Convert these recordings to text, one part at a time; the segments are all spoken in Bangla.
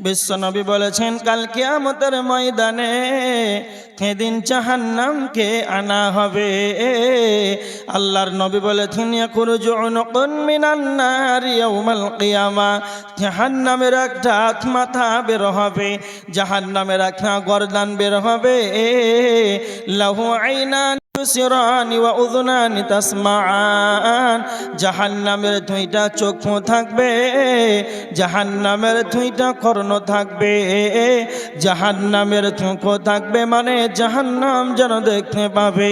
বিশ্বনবী বলেছেন কাল কিয়ামতের ময়দানে সেদিন জাহান্নামকে আনা হবে। আল্লাহর নবী বলেছেন ইয়াখরুজু উনকুন মিনান নার ইয়াউমাল কিয়ামা, জাহান্নামের একটা মাথা বের হবে, জাহান্নামের একটা গর্দান বের হবে। লাহু আইনান সিরানি ওয়া উযুনানি তাসমাআন, জাহান্নামের দুইটা চক্ষু থাকবে, জাহান্নামের দুইটা কর্ণ থাকবে, জাহান্নামের চক্ষু থাকবে মানে জাহান্নাম যেন দেখতে পাবে,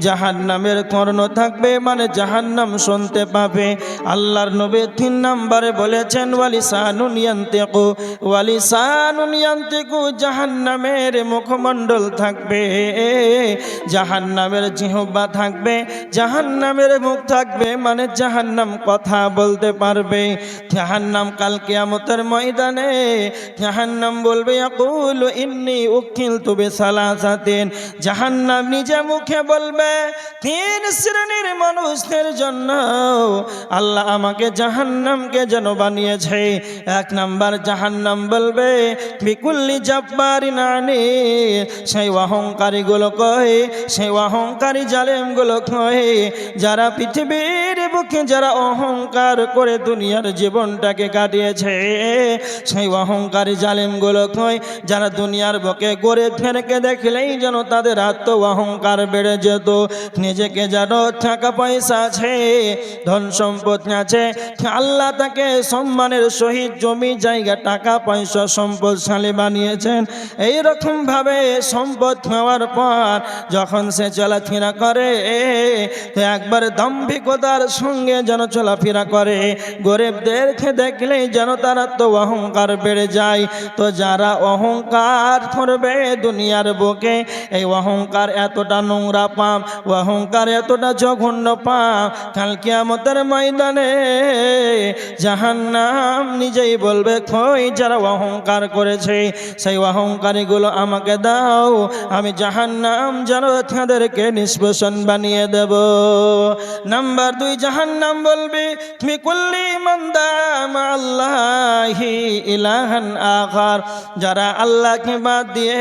জাহান্নামের কর্ণ থাকবে মানে জাহান্নাম শুনতে পাবে। আল্লাহর নবী 3 নম্বরে বলেছেন ওয়ালিসানুন ইয়ান্তিকু, ওয়ালিসানুন ইয়ান্তিকু, জাহান্নামের মুখমণ্ডল থাকবে, জাহান্নামের জিহ্বা থাকবে, জাহান্নামের মুখ থাকবে মানে জাহান্নাম কথা বলতে পারবে। জাহান্নাম কাল কিয়ামতের ময়দানে জাহান্নাম বলবে ইয়াকুলু ইন্নী উকিলতু বিসালাসাতিন, জাহান্নাম নিজে মুখে বলবে 3 শ্রেণীর মানুষদের জন্য আল্লাহ আমাকে জাহান্নামকে যেন বানিয়েছে। 1 নাম্বার জাহান্নাম বলবে বিকুল্লি জাব্বারিন আনিদ, সেই অহংকারী গুলো কয়, সেই অহংকারী জালেম গুলো কয়, যারা পৃথিবীর বুকে যারা অহংকার করে দুনিয়ার জীবনটাকে কাটিয়েছে, সেই অহংকারী জালেম গুলো কয়, যারা দুনিয়ার বুকে গরিব ফেরকে দেখলেই যেন তাদের আত্ম অহংকার বেড়ে যেত, নিজেকে যেন টাকা পয়সা আছে, ধন সম্পদ আছে, আল্লাহ তাকে সম্মানের সহিত জমি জায়গা টাকা পয়সা সম্পদশালী বানিয়েছেন। এইরকম ভাবে সম্পদ হওয়ার পর যখন সে চলাফেরা করে তো একবার দাম্ভিকতার সঙ্গে যেন চলাফেরা করে, গরিবদেরকে দেখলেই যেন তারা তো অহংকার বেড়ে যায়। তো যারা অহংকার করবে দুনিয়ার বুকে, এই অহংকার এতটা নোংরা পাপ, অহংকার এতটা জঘন্য পাপ, কাল কিয়ামতের ময়দানে জাহান্নাম নিজেই বলবে কই যারা অহংকার করেছে সেই অহংকারীগুলো আমাকে দাও, আমি জাহান্নাম যেন তাদেরকে নিষ্পেষণ বানিয়ে দেব। নাম্বার 2 জাহান্নাম বলবে তুমি কুল্লি মান দামা আল্লাহি ইলাহান আখার, যারা আল্লাহকে বাদ দিয়ে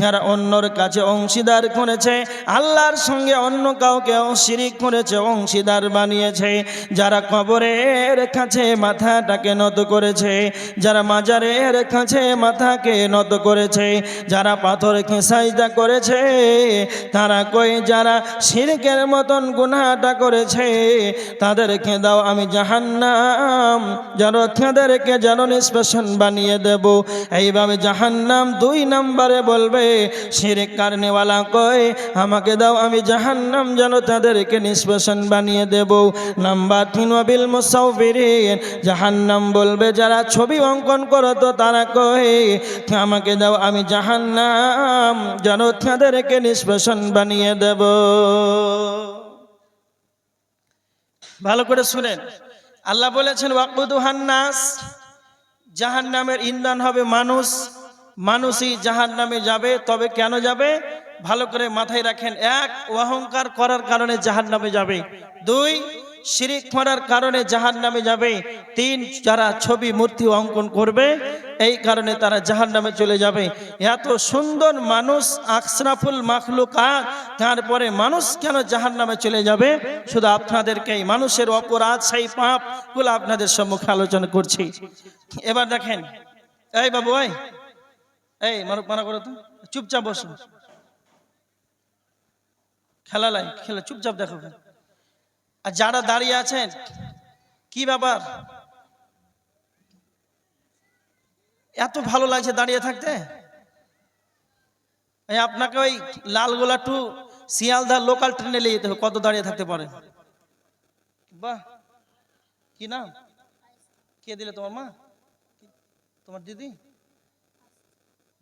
যারা অন্যর কাছে অংশীদার করেছে, আল্লাহর সঙ্গে অন্য কাউকে শিরিক করেছে, অংশীদার বানিয়েছে, যারা কবরের কাছে মাথাটাকে নত করেছে, যারা মাজারের কাছে মাথাকে নত করেছে, যারা পাথরকে সাজদা করেছে, তারা কই যারা শিরকের মতন গুনাহটা করেছে তাদেরকে দাও, আমি জাহান্নাম যেন তাদেরকে যেন নিষ্পেষণ বানিয়ে দেব। এইভাবে জাহান্নাম 2 নম্বরে বলবে, শিরক কারনেওয়ালা কই আমাকে দাও, আমি জাহান্নাম যেন তাদেরকে নিষ্পেষণ বানিয়ে দেব। নাম্বার 3 ওয়াবিল মুসাউবিরিন, জাহান্নাম বলবে যারা ছবি অঙ্কন করতো তারা কই আমাকে দাও, আমি জাহান্নাম যেন তাদেরকে নিষ্পেষণ বানিয়ে দেব। ভালো করে শুনেন, আল্লাহ বলেছেন ওয়াকুদুহান নাস, জাহান্নামের ইন্ধন হবে মানুষ, মানুষই জাহান্নামে যাবে। তবে কেন যাবে ভালো করে মাথায় রাখেন। 1 অহংকার করার কারণে জাহান্নামে যাবে, 2 শিরিক করার কারণে জাহান্নামে যাবে, 3 যারা ছবি মূর্তি অঙ্কন করবে এই কারণে তারা জাহান্নামে চলে যাবে। এত সুন্দর মানুষ আশরাফুল মাখলুকাত, তারপরে মানুষ কেন জাহান্নামে চলে যাবে? শুধু আপনাদেরকে এই মানুষের অপরাধ সেই পাপগুলো আপনাদের সম্মুখে আলোচনা করছি। এবার দেখেন, এই বাবু এই মানা করো তো, চুপচাপ বসো, খেলা লাই খেলা, চুপচাপ দেখো। আর যারা দাঁড়িয়ে আছেন কি ব্যাপার, এত ভালো লাগছে দাঁড়িয়ে থাকতে? আপনাকে ওই লালগোলা টু শিয়ালদা লোকাল ট্রেনে নিয়ে যেতে হবে, কত দাঁড়িয়ে থাকতে পারেন? বাহ, কি নাম, কে দিলে? তোমার মা, তোমার দিদি?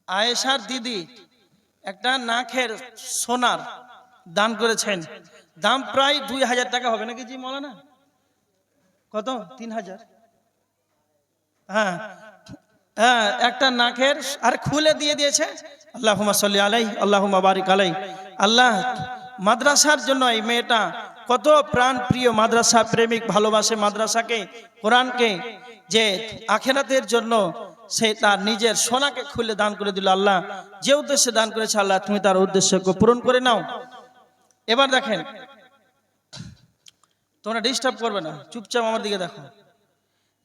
আয়েশার দিদি একটা নাকের সোনার দান করেছেন, দাম প্রায় 2000 টাকা হবে নাকি জি মৌলানা? কত? 3000? হ্যাঁ হ্যাঁ, একটা নাকের আর খুলে দিয়ে দিয়েছে। আল্লাহুম্মা সাল্লি আলাইহি আল্লাহুম্মা বারিক আলাইহি। আল্লাহ মাদ্রাসার জন্য এই মেয়েটা কত প্রাণ প্রিয়, মাদ্রাসা প্রেমিক, ভালোবাসে মাদ্রাসাকে, কোরআনকে, যে আখিরাতের জন্য সে তার নিজের সোনাকে খুলে দান করে দিল। আল্লাহ যে উদ্দেশ্যে দান করেছে আল্লাহ তুমি তার উদ্দেশ্যকে পূরণ করে নাও। এবার দেখেন, তোমরা ডিস্টার্ব করবে না, চুপচাপ আমার দিকে দেখো।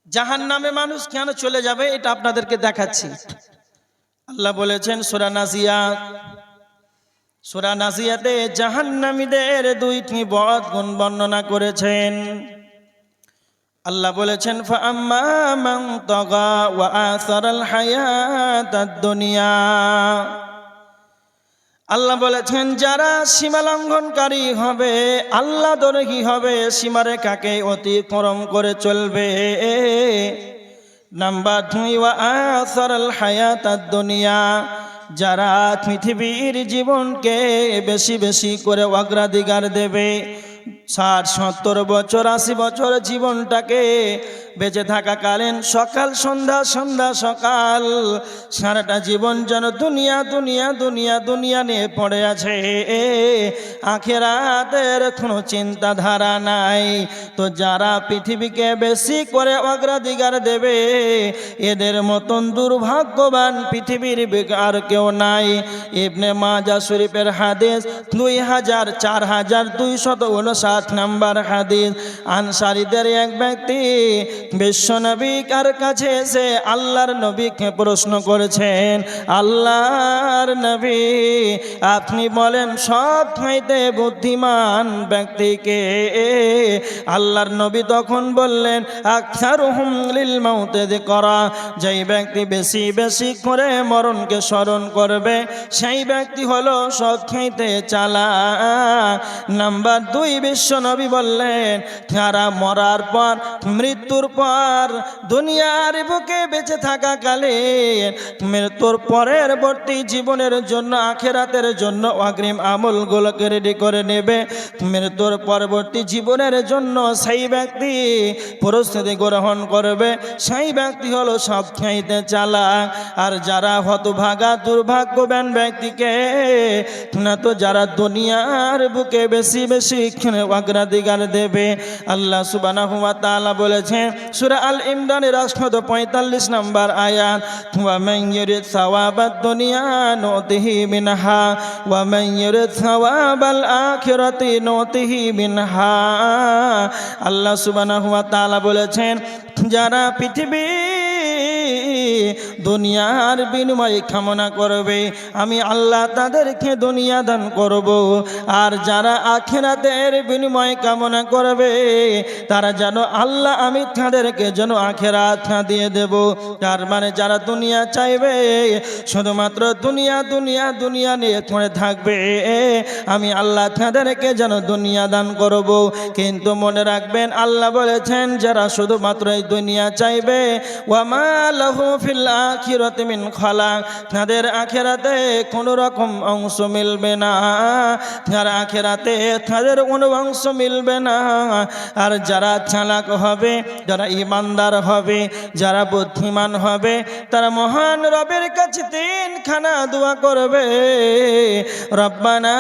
জাহান্নামে মানুষ কেন চলে যাবে এটা আপনাদেরকে দেখাচ্ছি। আল্লাহ বলেছেন সূরা নাজিয়াত, সূরা নাজিয়াতে জাহান্নামীদের দুইটি বদ গুণ বর্ণনা করেছেন। আল্লাহ বলেছেন ফাআম্মা মান তাগা ওয়া আসারাল হায়াতাদ দুনিয়া। আল্লাহ বলেছেন যারা সীমা লঙ্ঘনকারী হবে, আল্লাহ দ্রোহী হবে, সীমারেখাকে অতিক্রম করে চলবে। নাম্বার 2 ওয়া আসারাল হায়াতাদ দুনিয়া, যারা পৃথিবীর জীবনকে বেশি বেশি করে অগ্রাধিকার দেবে। 60-70 বছর 80 বছর জীবনটাকে বেঁচে থাকাকালীন সকাল সন্ধ্যা সন্ধ্যা সকাল সারাটা জীবন যেন দুনিয়া দুনিয়া দুনিয়া দুনিয়া নিয়ে পড়ে আছে, আখিরাতের কোনো চিন্তাধারা নাই। তো যারা পৃথিবীকে বেশি করে অগ্রাধিকার দেবে এদের মতন দুর্ভাগ্যবান পৃথিবীর আর কেউ নাই। ইবনে মাজাহ শরীফের হাদিস 4259 নম্বর হাদিস। আনসারীদের এক ব্যক্তি বিশ্বনবী কার কাছে এসে আল্লাহর নবীকে প্রশ্ন করেছেন, আল্লাহর নবী আপনি বলেন সব চাইতে বুদ্ধিমান ব্যক্তিকে? আল্লাহর নবী তখন বললেন আকসারুহুম লিল মাউতি যিকরা, যেই ব্যক্তি বেশি বেশি করে মরণকে স্মরণ করবে সেই ব্যক্তি হলো সব চাইতে চালাক। নাম্বার 2 বিশ্বনবী বললেন যারা মরার পর মৃত্যুর পর দুনিয়ার বুকে বেঁচে থাকাকালীন মৃত্যুর পরবর্তী জীবনের জন্য আখিরাতের জন্য অগ্রিম আমলগুলোকে রেডি করে নেবে, মৃত্যুর পরবর্তী জীবনের জন্য সেই ব্যক্তি প্রস্তুতি গ্রহণ করবে, সেই ব্যক্তি হলো সবচাইতে চালাক। আর যারা হতভাগা দুর্ভাগ্যবান ব্যক্তিকে না, তো যারা দুনিয়ার বুকে বেশি বেশি অগ্রাধিকার দেবে। আল্লাহ সুবহানাহু ওয়া তাআলা বলেছেন সূরা আল ইমরানের 145 নম্বর আয়াত, ওয়া মান ইউরিদ সাওয়াবাদ দুনিয়া নুতিহি মিনহা ওয়া মান ইউরিদ সাওয়াবাল আখিরাতি নুতিহি মিনহা। আল্লাহ সুবহানাহু ওয়া তাআলা বলেছেন যারা পৃথিবী দুনিয়ার বিনিময় কামনা করবে আমি আল্লাহ তাদেরকে দুনিয়া দান করব, আর যারা আখিরাতের বিনিময় কামনা করবে তারা যেন আল্লাহ আমি তাদেরকে যেন আখিরাত দিয়ে দেব। তার মানে যারা দুনিয়া চাইবে শুধুমাত্র দুনিয়া দুনিয়া দুনিয়া নিয়ে পড়ে থাকবে আমি আল্লাহ তাদেরকে যেন দুনিয়া দান করব। কিন্তু মনে রাখবেন আল্লাহ বলেছেন যারা শুধুমাত্র এই দুনিয়া চাইবে ওয়া মা লাহু ফিল আখিরাতি মিন খালাক, তাদের আখিরাতে কোনো রকম অংশ মিলবে না, যারা আখিরাতে তাদের কোনো অংশ মিলবে না। আর যারা চালাক হবে, যারা ইমানদার হবে, যারা বুদ্ধিমান হবে তারা মহান রবের কাছে 3খানা দোয়া করবে, রব্বানা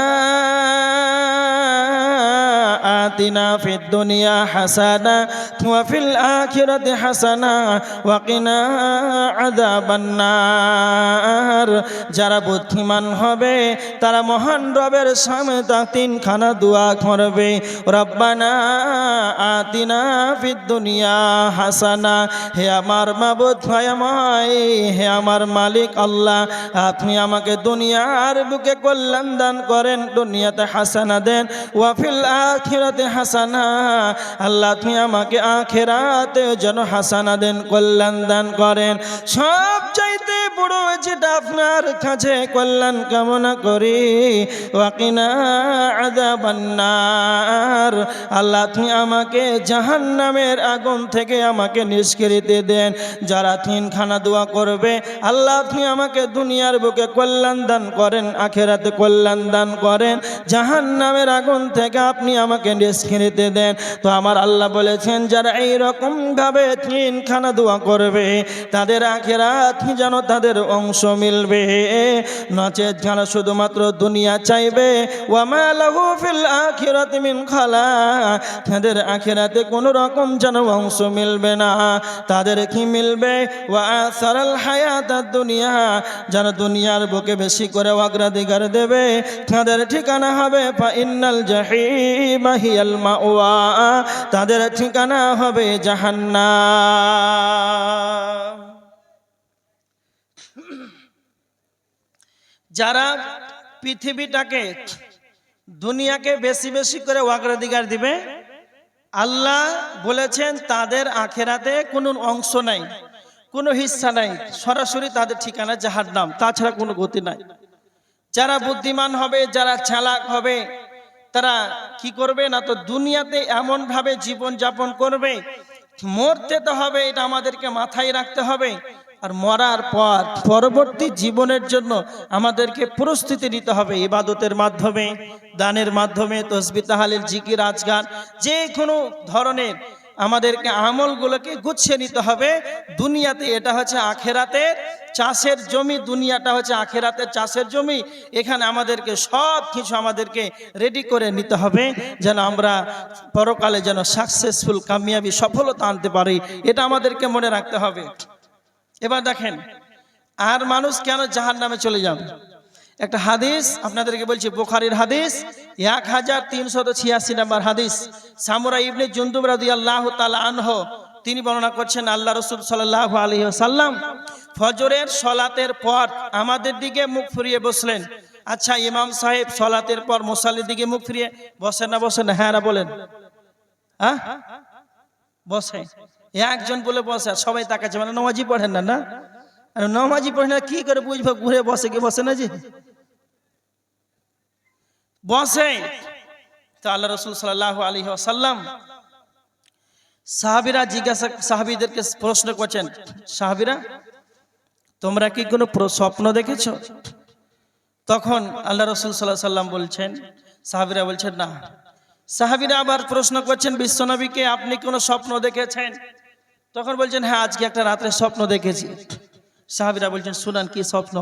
আতিনা ফিদ দুনিয়া হাসানা ওয়া ফিল আখিরাতি হাসানা ওয়া কিনা আযাবান নার। যারা বুদ্ধিমান হবে তারা মহান রবের সামনে 3খানা দোয়া করবে, রব্বানা আতিনা ফিদ দুনিয়া হাসানা, হে আমার মাবুদ ভয়ময়, হে আমার মালিক আল্লাহ আপনি আমাকে দুনিয়ার বুকে কল্যাণ দান করেন, দুনিয়াতে হাসানা দেন, ওয়া ফিল আখিরাতে হাসানা, আল্লাহ আপনি আমাকে আখিরাতে যেন হাসানা দেন, কল্যাণ দান করেন। সব চাইতে বড় যেটা আপনার কাছে কল্যাণ কামনা করি, ওয়া কিনা আযাবান নার, আল্লাহ আপনি আমাকে জাহান্নামের আগুন থেকে আমাকে নিষ্কৃতি দেন। যারা 3খানা দোয়া করবে আল্লাহ আপনি আমাকে দুনিয়ার বুকে কল্যাণ দান করেন, আখিরাতে কল্যাণ দান করেন, জাহান্নামের আগুন থেকে আপনি আমাকে নিষ্কৃতি দেন। তো আমার আল্লাহ বলেছেন যারা এইরকম ভাবে 3খানা দোয়া করবে তাদের আখিরাত যেন তাদের অংশ মিলবে, নচেত যারা শুধুমাত্র দুনিয়া চাইবে ওয়া মা লাহু ফিল আখিরাতি মিন খালাক, তাদের আখিরাতে কোনো রকম যেন অংশ মিলবে না। তাদের কি মিলবে? ওয়া আসারাল হায়াতাদ দুনিয়া, যারা দুনিয়ার বুকে বেশি করে অগ্রাধিকার দেবে তাদের ঠিকানা হবে ফা ইন্নাল জাহিমা হিয়াল মাওয়া, তাদের ঠিকানা হবে জাহান্নাম। যারা পৃথিবীটাকে দুনিয়াকে বেশি বেশি করে অগ্রাধিকার দিবে, আল্লাহ বলেছেন তাদের আখেরাতে কোনো অংশ নাই, কোনো হিস্সা নাই, সরাসরি তাদের ঠিকানা জাহান্নাম, তাছাড়া কোনো গতি নাই। যারা বুদ্ধিমান হবে, যারা চালাক হবে, তারা কি করবে না, তো দুনিয়াতে এমন ভাবে জীবন যাপন করবে, মরতে তো হবে, এটা আমাদেরকে মাথায় রাখতে হবে। আর মরার পর পরবর্তী জীবনের জন্য আমাদেরকে প্রস্তুতি নিতে হবে ইবাদতের মাধ্যমে, দানের মাধ্যমে, তসবিহ তাহলিল জিকির আজগার, যে কোনো ধরনের আমাদেরকে আমলগুলোকে গুছিয়ে নিতে হবে। দুনিয়াতে এটা হচ্ছে আখেরাতের চাষের জমি, দুনিয়াটা হচ্ছে আখেরাতের চাষের জমি। এখানে আমাদেরকে সব কিছু আমাদেরকে রেডি করে নিতে হবে যেন আমরা পরকালে যেন সাকসেসফুল, কামিয়াবি, সফলতা আনতে পারি, এটা আমাদেরকে মনে রাখতে হবে। এবার দেখেন, আর মানুষ কেন জাহান্নামে চলে যাবে? একটা হাদিস আপনাদেরকে বলছি, বুখারীর হাদিস 1386 নম্বর হাদিস। সামুরা ইবনে জুনদুব রাদিয়াল্লাহু তাআলা আনহু তিনি বর্ণনা করছেন, আল্লাহ রাসূল সাল্লাল্লাহু আলাইহি ওয়াসাল্লাম ফজরের সালাতের পর আমাদের দিকে মুখ ফিরিয়ে বসলেন। আচ্ছা, ইমাম সাহেব সালাতের পর মুসাল্লির দিকে মুখ ফিরিয়ে বসেন না বসেন না? হ্যাঁ না বলেন? হ্যাঁ বসে। একজন বলে বসে, সবাই তাকাচ্ছে, মানে নামাজি পড়েন না? না, আর নামাজি পড়েন না কি করে বুঝবো? ঘুরে বসে কি বসে না? যে বসে। তো আল্লাহ রাসূল সাল্লাল্লাহু আলাইহি ওয়াসাল্লাম সাহাবীদেরকে প্রশ্ন করছেন, সাহাবীরা তোমরা কি কোনো স্বপ্ন দেখেছো? তখন আল্লাহ রাসূল সাল্লাল্লাহু আলাইহি ওয়াসাল্লাম বলছেন, সাহাবীরা বলছেন না। সাহাবীরা আবার প্রশ্ন করছেন বিশ্বনবীকে, আপনি কোনো স্বপ্ন দেখেছেন? তখন বলছেন, হ্যাঁ আজকে একটা রাত্রে স্বপ্ন দেখেছি। সাহাবীরা বলছেন, শুনান কি স্বপ্ন?